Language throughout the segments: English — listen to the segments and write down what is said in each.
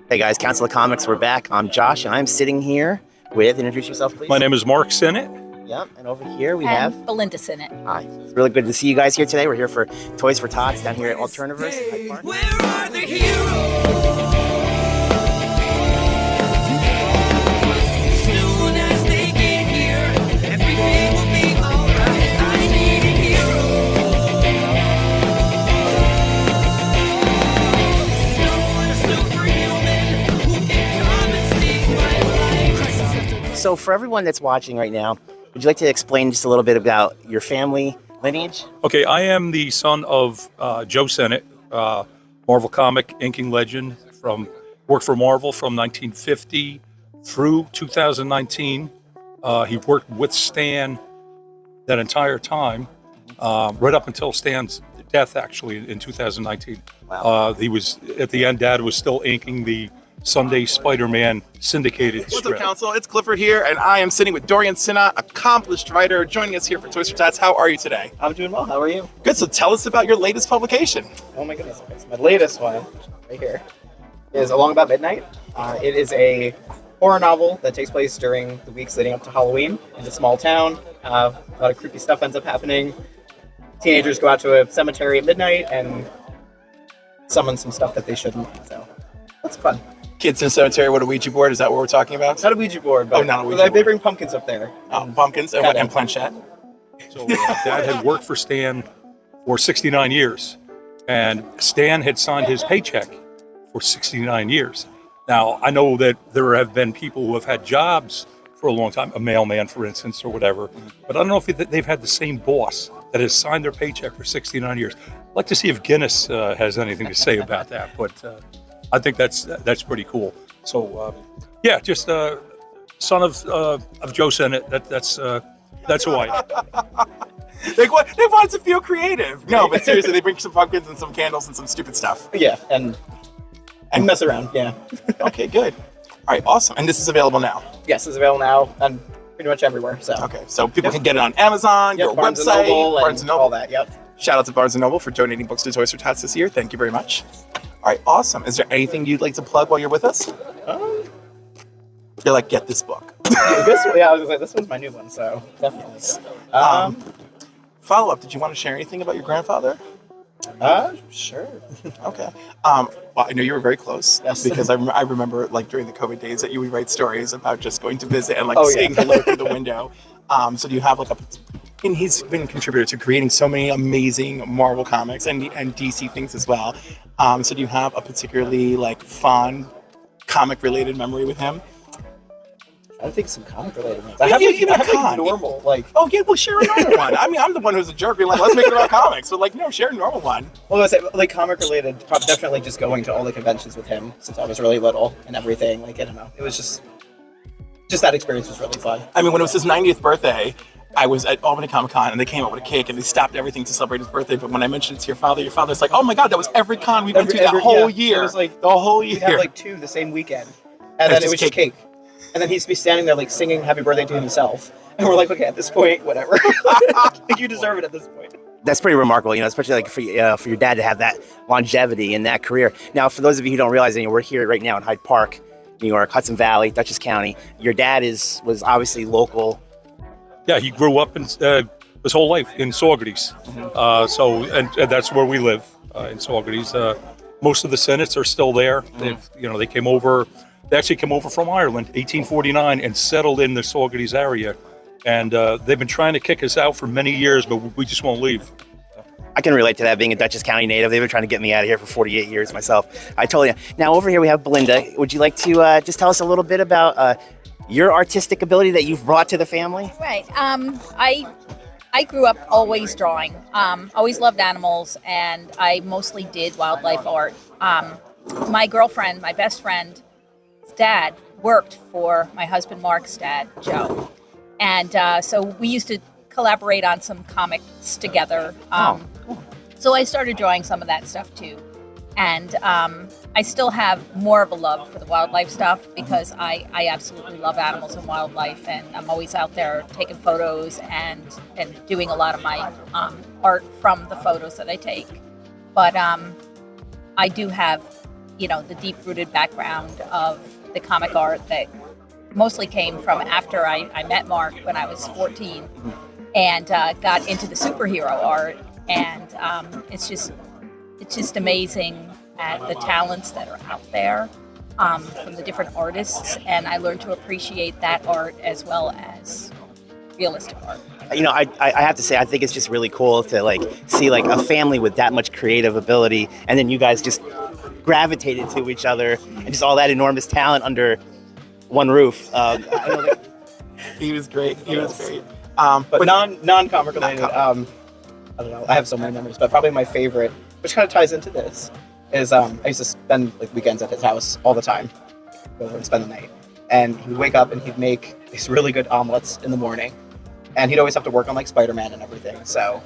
Hey guys, Council of Comics, we're back. I'm Josh, and I'm sitting here with, introduce yourself please. My name is Mark Sinnott. Yep, and over here we and have Belinda Sinnott. Hi. It's really good to see you guys here today. We're here for Toys for Tots down here at Alternaverse in Hyde Park. Where are the heroes? Soon as they get here, everything will be alright. I need a hero. Someone superhuman who can come and save my life. So for everyone that's watching right now, would you like to explain just a little bit about your family lineage? Okay, I am the son of Joe Sinnott, Marvel comic inking legend. Worked for Marvel from 1950 through 2019. He worked with Stan that entire time, right up until Stan's death, actually, in 2019. Wow. He was at the end. Dad was still inking the Sunday Spider-Man syndicated What's strip. up, Council? It's Clifford here, and I am sitting with Dorian Sinnott, accomplished writer, joining us here for Toys for Tots. How are you today? I'm doing well. How are you? Good. So tell us about your latest publication. Oh my goodness. Okay, so my latest one, right here, is Along About Midnight. It is a horror novel that takes place during the weeks leading up to Halloween in a small town. A lot of creepy stuff ends up happening. Teenagers go out to a cemetery at midnight and summon some stuff that they shouldn't. So that's fun. Kids in a cemetery with a Ouija board. Is that what we're talking about? It's not a Ouija board, but not a Ouija they board. bring pumpkins up there. Pumpkins and, Kinda. and planchette. So Dad had worked for Stan for 69 years, and Stan had signed his paycheck for 69 years. Now, I know that there have been people who have had jobs for a long time, a mailman, for instance, or whatever, but I don't know if they've had the same boss that has signed their paycheck for 69 years. I'd like to see if Guinness has anything to say about that, but I think that's pretty cool. So, yeah, just son of Joe Sinnott. That's who I am. They wanted to feel creative. No, but seriously, they bring some pumpkins and some candles and some stupid stuff. Yeah, and mess around. Yeah. Okay, good. All right, awesome. And this is available now. Yes, it's available now and pretty much everywhere. So. Okay, so people can get it on Amazon, your Barnes website, and Noble, Barnes and Noble. all that. Yep. Shout out to Barnes & Noble for donating books to Toys for Tots this year. Thank you very much. All right, awesome. Is there anything you'd like to plug while you're with us? You're like, get this book. I was gonna say, this one's my new one, so definitely. Follow-up, did you want to share anything about your grandfather? Sure. Okay. Well, I know you were very close. Yes. Because I remember, like, during the COVID days that you would write stories about just going to visit and, like, Oh, yeah. saying hello through the window. So do you have, like, and he's been a contributor to creating so many amazing Marvel comics and DC things as well. So do you have a particularly, like, fond comic-related memory with him? I think some comic related ones. Yeah, I have even a like con. normal, like. Oh, yeah, well, share a normal one. I mean, I'm the one who's a jerk. We're like, let's make it about comics. But, like, no, share a normal one. Well, I say like comic related. Definitely just going to all the conventions with him since I was really little and everything. Like I don't know, it was just that experience was really fun. I mean, when it was his 90th birthday, I was at Albany Comic Con and they came out with a cake and they stopped everything to celebrate his birthday. But when I mentioned it to your father's like, oh my God, that was every con we went to that whole year. It was like the whole we year. had like two the same weekend, and then it was just cake. And then he'd be standing there like singing happy birthday to himself. And we're like, okay, at this point, whatever. Like, you deserve it at this point. That's pretty remarkable, especially like for your dad to have that longevity in that career. Now, for those of you who don't realize, we're here right now in Hyde Park, New York, Hudson Valley, Dutchess County. Your dad was obviously local. Yeah, he grew up in his whole life in Saugerties. And that's where we live, in Saugerties. Most of the Sinnotts are still there. They came over. They actually came over from Ireland, 1849, and settled in the Saugerties area. And they've been trying to kick us out for many years, but we just won't leave. I can relate to that, being a Dutchess County native. They've been trying to get me out of here for 48 years myself. I totally. Now over here we have Belinda. Would you like to just tell us a little bit about your artistic ability that you've brought to the family? Right. I grew up always drawing. Always loved animals, and I mostly did wildlife art. My girlfriend, my best friend, dad worked for my husband Mark's dad, Joe. And so we used to collaborate on some comics together. So I started drawing some of that stuff too. And I still have more of a love for the wildlife stuff because I absolutely love animals and wildlife, and I'm always out there taking photos and doing a lot of my art from the photos that I take. But I do have the deep-rooted background of the comic art that mostly came from after I met Mark when I was 14 and got into the superhero art. And it's just amazing at the talents that are out there from the different artists. And I learned to appreciate that art as well as realistic art. I have to say, I think it's just really cool to like see like a family with that much creative ability, and then you guys just gravitated to each other, and just all that enormous talent under one roof. I know that- He was great. He was great. But non-comic related, I don't know. I have so many memories, but probably my favorite, which kind of ties into this, is I used to spend like weekends at his house all the time, go over and spend the night. And he would wake up and he'd make these really good omelets in the morning, and he'd always have to work on like Spider-Man and everything. So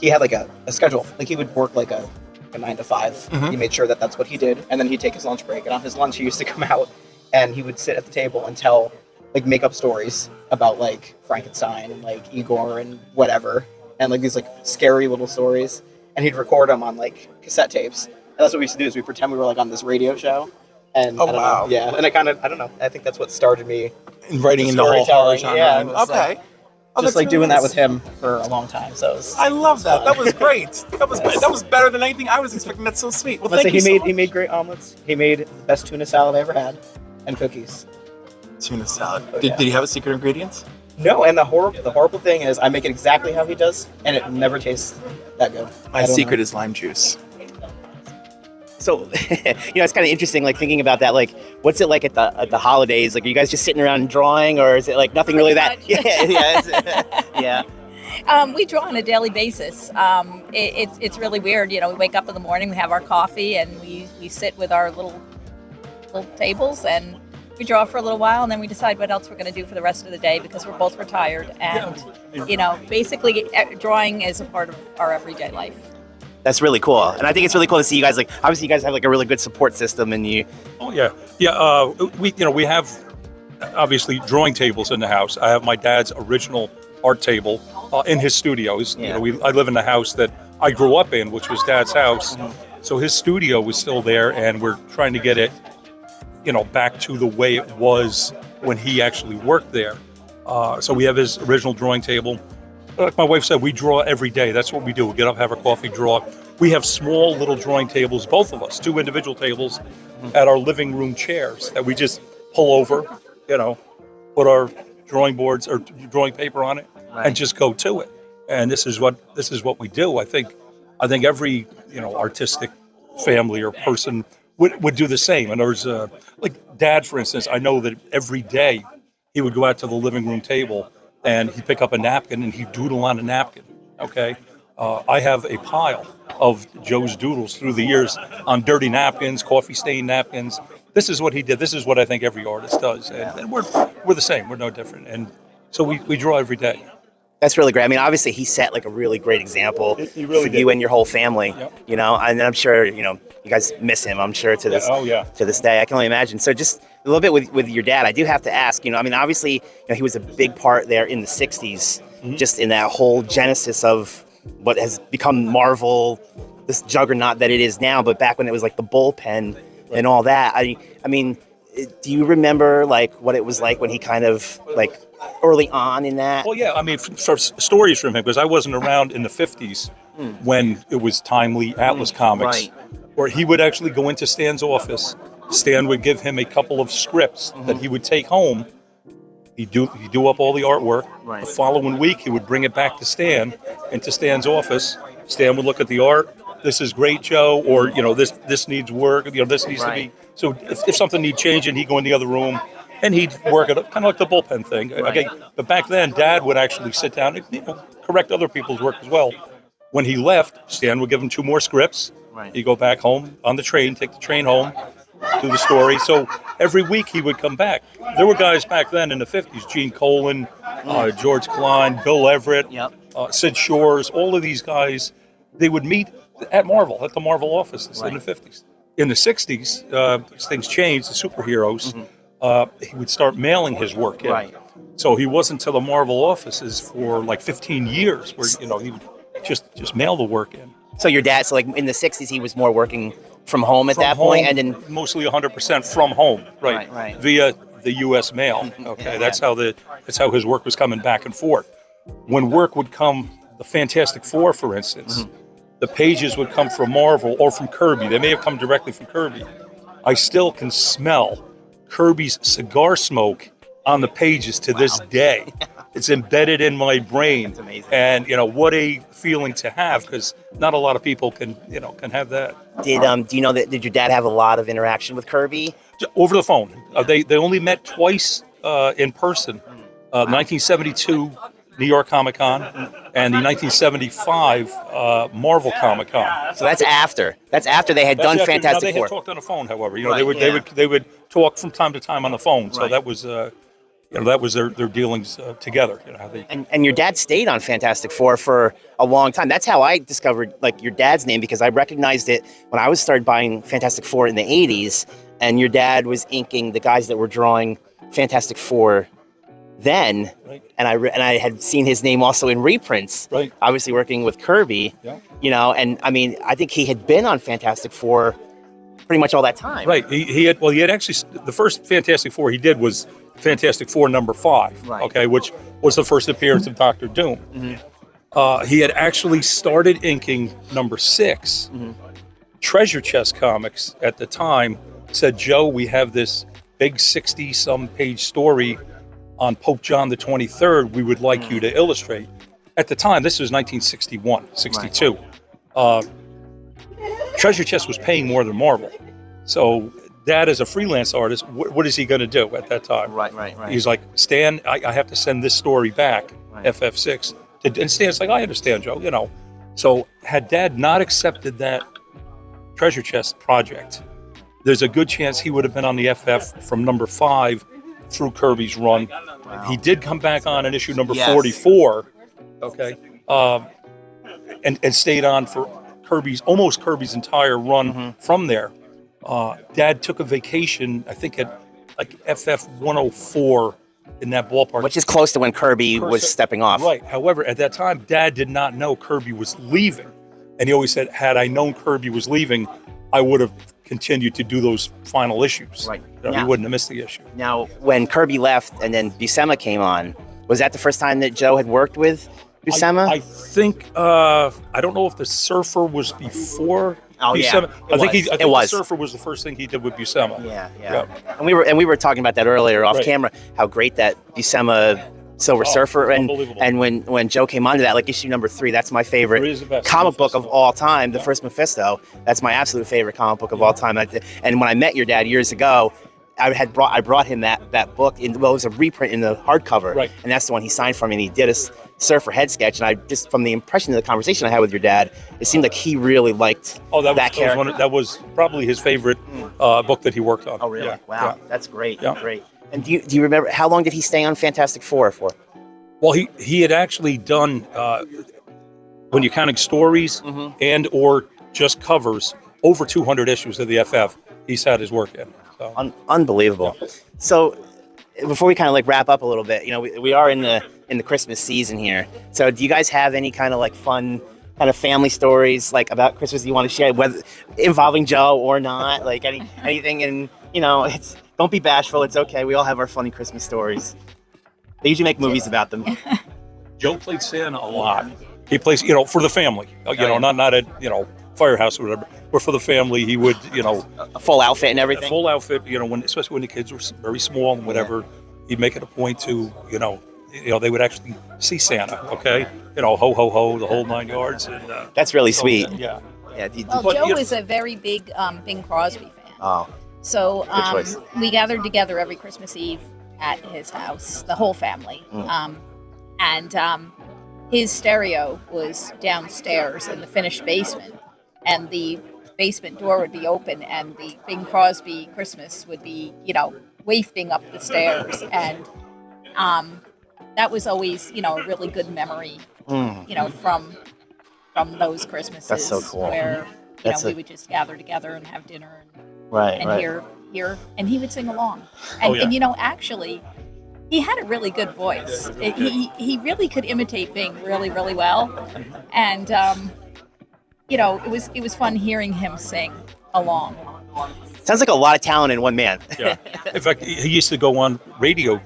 he had like a schedule. Like he would work like a 9 to 5. He made sure that that's what he did, and then he'd take his lunch break. And on his lunch, he used to come out and he would sit at the table and tell like make up stories about like Frankenstein and like Igor and whatever, and like these like scary little stories. And he'd record them on like cassette tapes. And that's what we used to do, is we pretend we were like on this radio show. And Oh, I don't wow. know, yeah. And I don't know. I think that's what started me And writing in the whole horror storytelling, genre. yeah, it was, Okay. Oh, just that's like really doing that nice. with him for a long time. So it was, I love that. That was great. That was better than anything I was expecting. That's so sweet. Well, let's say thank he you made so he much. made great omelets. He made the best tuna salad I ever had, and cookies. Tuna salad. Oh, Did, yeah. did he have a secret ingredients? No, and the horrible thing is I make it exactly how he does, and it never tastes that good. My secret is lime juice. So, it's kind of interesting, like thinking about that. Like, what's it like at the holidays? Like, are you guys just sitting around and drawing, or is it like nothing really that? Pretty Yeah. We draw on a daily basis. It's really weird. We wake up in the morning, we have our coffee, and we sit with our little tables, and we draw for a little while, and then we decide what else we're going to do for the rest of the day, because we're both retired. And, basically drawing is a part of our everyday life. That's really cool, and I think it's really cool to see you guys. Like, obviously, you guys have like a really good support system, and you. Oh yeah. We have obviously drawing tables in the house. I have my dad's original art table in his studios. Yeah. I live in the house that I grew up in, which was Dad's house. So his studio was still there, and we're trying to get it, back to the way it was when he actually worked there. So we have his original drawing table. Like my wife said, we draw every day. That's what we do. We get up, have our coffee, draw. We have small little drawing tables, both of us, 2 individual tables at our living room chairs that we just pull over, put our drawing boards or drawing paper on it, and just go to it. And this is what we do. I think every artistic family or person would do the same. And there's like Dad, for instance. I know that every day he would go out to the living room table and he'd pick up a napkin and he'd doodle on a napkin. Okay, I have a pile of Joe's doodles through the years on dirty napkins, coffee stained napkins. This is what he did. This is what I think every artist does, and we're the same. We're no different, and so we draw every day. That's really great. I mean, obviously, he set like a really great example He really for did. you and your whole family. Yep. And I'm sure you guys miss him. I'm sure to this Oh yeah. to this day. I can only imagine. So just a little bit with your dad. I do have to ask. Obviously, he was a big part there in the '60s, just in that whole genesis of what has become Marvel, this juggernaut that it is now. But back when it was like the bullpen and all that. I mean, do you remember like what it was like when he kind of like early on in that? Well, yeah. I mean, for stories from him, because I wasn't around in the '50s when it was Timely Atlas Comics, right. where he would actually go into Stan's office. Stan would give him a couple of scripts that he would take home. He'd do up all the artwork. Right. The following week, he would bring it back to Stan, into Stan's office. Stan would look at the art. This is great, Joe, or this needs work. This needs to be. So if something needs changing, he'd go in the other room and he'd work it up, kind of like the bullpen thing. Okay, but back then, Dad would actually sit down and correct other people's work as well. When he left, Stan would give him 2 more scripts. Right. He'd go back home on the train, take the train home, do the story. So every week he would come back. There were guys back then in the 50s, Gene Colan, George Klein, Bill Everett, Sid Shores, all of these guys, they would meet at Marvel, at the Marvel offices in the 50s. In the 60s, things changed, the superheroes, he would start mailing his work in. Right. So he wasn't to the Marvel offices for like 15 years where, he would just mail the work in. So your dad, so like in the '60s, he was more working from home at From that home, point, and then mostly 100% from home, right? Right. Via the U.S. mail. Okay, that's how his work was coming back and forth. When work would come, the Fantastic Four, for instance, the pages would come from Marvel or from Kirby. They may have come directly from Kirby. I still can smell Kirby's cigar smoke on the pages to this day. It's embedded in my brain. That's amazing. And what a feeling to have, because not a lot of people can have that. do you know that did your dad have a lot of interaction with Kirby? Over the phone. They only met twice in person. 1972 New York Comic Con and the 1975 Marvel Comic Con. So that's after they had done Fantastic They Four. had talked on the phone, however. Right, They would talk from time to time on the phone. So Right. that was that was their dealings together. How they, And your dad stayed on Fantastic Four for a long time. That's how I discovered like your dad's name, because I recognized it when I was started buying Fantastic Four in the 80s, and your dad was inking the guys that were drawing Fantastic Four then, Right. and I had seen his name also in reprints. Right. Obviously working with Kirby. Yeah. And I mean, I think he had been on Fantastic Four pretty much all that time. Right. He had actually, the first Fantastic Four he did was Fantastic Four #5. Right. Okay, which was the first appearance of Doctor Doom. He had actually started inking #6. Treasure Chest Comics at the time said, "Joe, we have this big 60-some page story on Pope John the 23rd. We would like you to illustrate." At the time, this was 1961, 62. Treasure Chest was paying more than Marvel. So Dad, as a freelance artist, what is he going to do at that time? Right. He's like, "Stan, I have to send this story back, Right. FF6. And Stan's like, "I understand, Joe, So had Dad not accepted that Treasure Chest project, there's a good chance he would have been on the FF from #5 through Kirby's run. Wow. He did come back on an issue number Yes. 44, okay, and stayed on for almost Kirby's entire run from there. Dad took a vacation, I think at like FF 104 in that ballpark. Which is close to when Kirby was stepping off. Right. However, at that time, Dad did not know Kirby was leaving. And he always said, had I known Kirby was leaving, I would have continued to do those final issues. Right. He Now- wouldn't have missed the issue. Now, when Kirby left and then Buscema came on, was that the first time that Joe had worked with Buscema? I think, I don't know if the Surfer was before Oh, yeah. Buscema. I think It the was. Surfer was the first thing he did with Buscema. Yeah. And we were talking about that earlier off Right. camera, how great that Buscema Silver Surfer, and unbelievable. when Joe came onto that, like issue number 3, that's my favorite Three is the best. comic book of Mephisto. all time. The first Mephisto, that's my absolute favorite comic book of all time. And when I met your dad years ago, I brought him that book. It was a reprint in the hardcover, Right. and that's the one he signed for me. And he did a Surfer head sketch, and I just, from the impression of the conversation I had with your dad, it seemed like he really liked that character. That was probably his favorite book that he worked on. Oh, really? Yeah. Wow, Yeah. that's great. Yeah. Great. And do you remember how long did he stay on Fantastic Four for? Well, he had actually done, when you're counting stories and or just covers, over 200 issues of the FF. He's had his work in. So. Unbelievable. So before we kind of like wrap up a little bit, we are in the Christmas season here. So do you guys have any kind of like fun kind of family stories like about Christmas you want to share, whether involving Joe or not? Like anything, and it's, don't be bashful. It's okay. We all have our funny Christmas stories. They usually make movies about them. Joe played Santa a lot. He plays, for the family. Not at Firehouse or whatever, but for the family, he would, A full outfit and everything. full outfit. Especially when the kids were very small and whatever, he'd make it a point to, they would actually see Santa. Okay, ho ho ho, the whole 9 yards. And, That's really sweet. Yeah. Yeah. Well, But, Joe you know- is a very big Bing Crosby fan. Oh, So choice. we gathered together every Christmas Eve at his house, the whole family. And his stereo was downstairs in the finished basement, and the basement door would be open, and the Bing Crosby Christmas would be, wafting up the stairs. And that was always, a really good memory, from those Christmases. That's so cool. Where, That's we would just gather together and have dinner right. and hear, and he would sing along. Oh, And, yeah. and actually, he had a really good voice. He really could imitate Bing really, really well. And, it was fun hearing him sing. along. Sounds like a lot of talent in one man. Yeah. In fact, he used to go on radio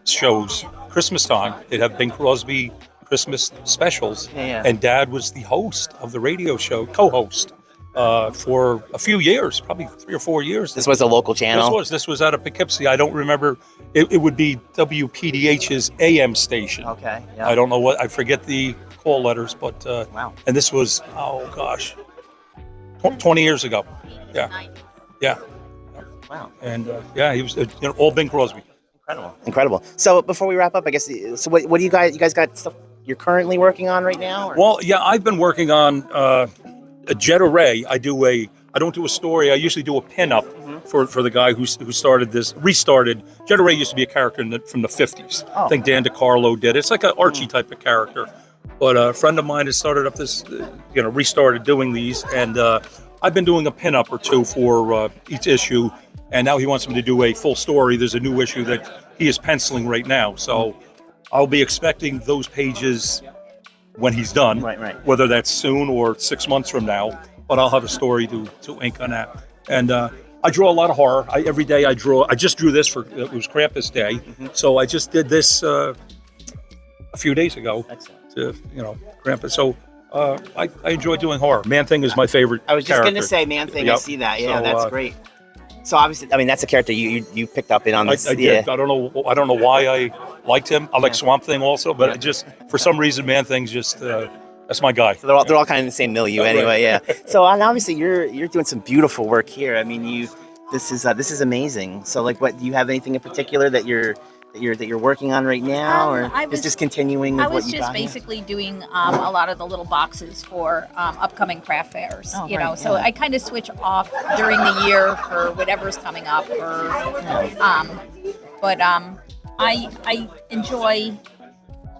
shows Christmas time. They'd have Bing Crosby Christmas specials, Yeah. and Dad was the host of the radio show, co-host, for a few years, probably 3 or 4 years. This was a local channel. This was out of Poughkeepsie. I don't remember. It would be WPDH's AM station. Okay. Yeah. I don't know what. I forget the call letters, but Wow. and this was 20 years ago. Yeah. Yeah. Wow. And he was all Bing Crosby. Incredible. So before we wrap up, I guess. So what do you guys got stuff you're currently working on right now? Or? Well, yeah, I've been working on a Jet Array. I don't do a story. I usually do a pinup for the guy who restarted. Jet Array used to be a character from the 50s. Oh. I think Dan DiCarlo did. It's like an Archie type of character. But a friend of mine has started up this, restarted doing these, and I've been doing a pinup or two for each issue, and now he wants me to do a full story. There's a new issue that he is penciling right now, so I'll be expecting those pages when he's done, Right. whether that's soon or 6 months from now, but I'll have a story to ink on that. And I draw a lot of horror. Every day I draw. I just drew this it was Krampus Day, so I just did this a few days ago. Excellent. To Krampus. So I enjoy doing horror. Man-Thing is my favorite. I was just character. going to say, Man-Thing. I Yep. see that. Yeah, So, that's great. So obviously, I mean, that's a character you picked up in on this. I did. I don't know why I liked him. I like Swamp Thing also, but it just for some reason, Man-Thing's just that's my guy. So they're all kind of in the same milieu anyway. Yeah. So and obviously, you're doing some beautiful work here. I mean, this is amazing. So like, what do you have anything in particular that you're working on right now, or just continuing with I what was you just got here? basically doing a lot of the little boxes for upcoming craft fairs, Oh, you know. right, So yeah. I kind of switch off during the year for whatever's coming up, but I enjoy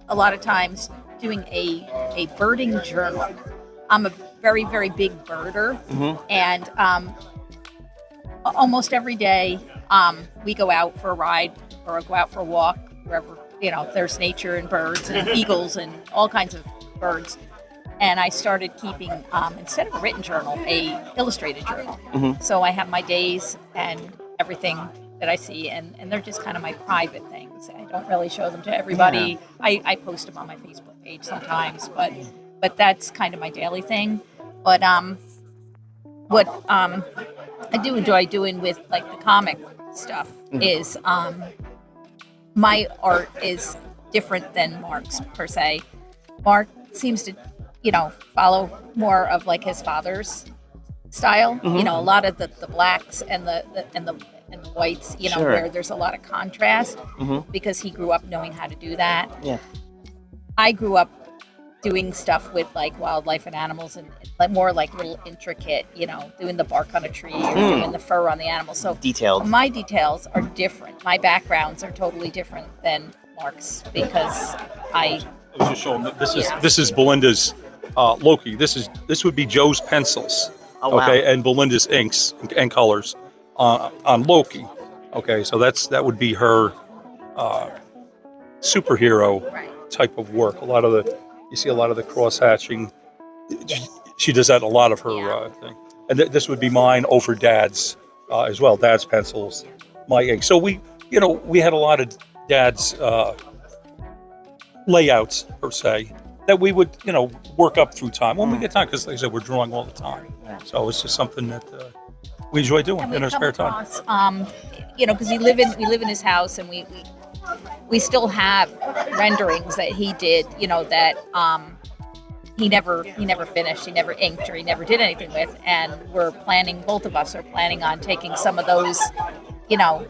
a lot of times doing a birding journal. I'm a very, very big birder, and almost every day we go out for a ride or go out for a walk wherever there's nature and birds and eagles and all kinds of birds. And I started keeping instead of a written journal, a illustrated journal. So I have my days and everything that I see, and they're just kind of my private things. I don't really show them to everybody. I post them on my Facebook page sometimes, but that's kind of my daily thing. But what I do enjoy doing with like the comic stuff is my art is different than Mark's per se. Mark seems to, follow more of like his father's style. A lot of the blacks and the whites, Sure. where there's a lot of contrast because he grew up knowing how to do that. Yeah. I grew up doing stuff with like wildlife and animals and like more like little intricate, doing the bark on a tree or doing the fur on the animal. So Detailed. my details are different. My backgrounds are totally different than Mark's because I was just showing that this is Belinda's Loki. This would be Joe's pencils. Oh, wow. Okay, and Belinda's inks and colors on Loki. Okay, so that would be her superhero type of work. You see a lot of the cross hatching. She does that in a lot of her thing. And this would be mine over Dad's as well. Dad's pencils, my ink. So we had a lot of Dad's layouts per se that we would work up through time when we get time, because like I said, we're drawing all the time. So it's just something that we enjoy doing and in we our come spare time. across, because we live in his house, and we still have renderings that he did, that he never finished, he never inked, or he never did anything with, and both of us are planning on taking some of those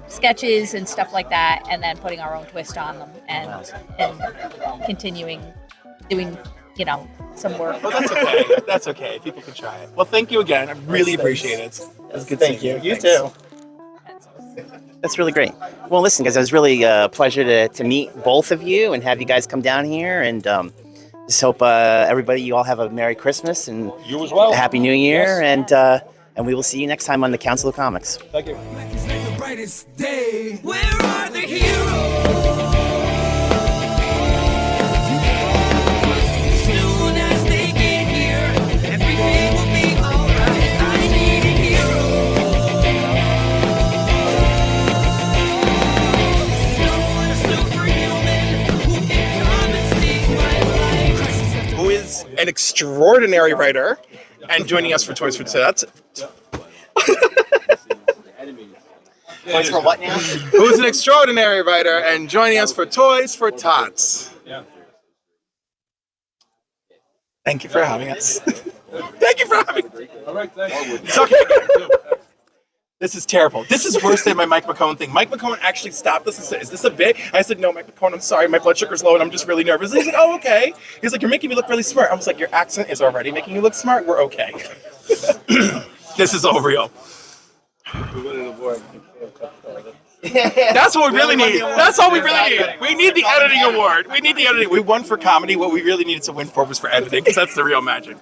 sketches and stuff like that, and then putting our own twist on them and continuing doing some work. Well, that's okay. That's okay. People can try it. Well, thank you again. I really appreciate it. It was good Thank seeing you. you. You too. That's really great. Well, listen, guys, it was really a pleasure to meet both of you and have you guys come down here, and just hope you all have a Merry Christmas and You as well. a Happy New Year, Yes. and we will see you next time on the Council of Comics. Thank you. the brightest day. Where are the heroes? Soon as they get here, everything will be alright. I need a hero. an extraordinary writer, and joining us for Toys for Tots. Toys for what now? Who's an extraordinary writer and joining us for Toys for Tots. Thank you for having us. Thank you for having us. It's okay. This is terrible. This is worse than my Mike McCone thing. Mike McCone actually stopped us and said, "Is this a bit?" I said, "No, Mike McCone, I'm sorry. My blood sugar's low and I'm just really nervous." He's like, "Oh, okay." He's like, "You're making me look really smart." I was like, "Your accent is already making you look smart. We're okay." This is all real. That's what we really need. That's all we really need. We need the editing award. We need the editing. We won for comedy. What we really needed to win for was for editing, because that's the real magic.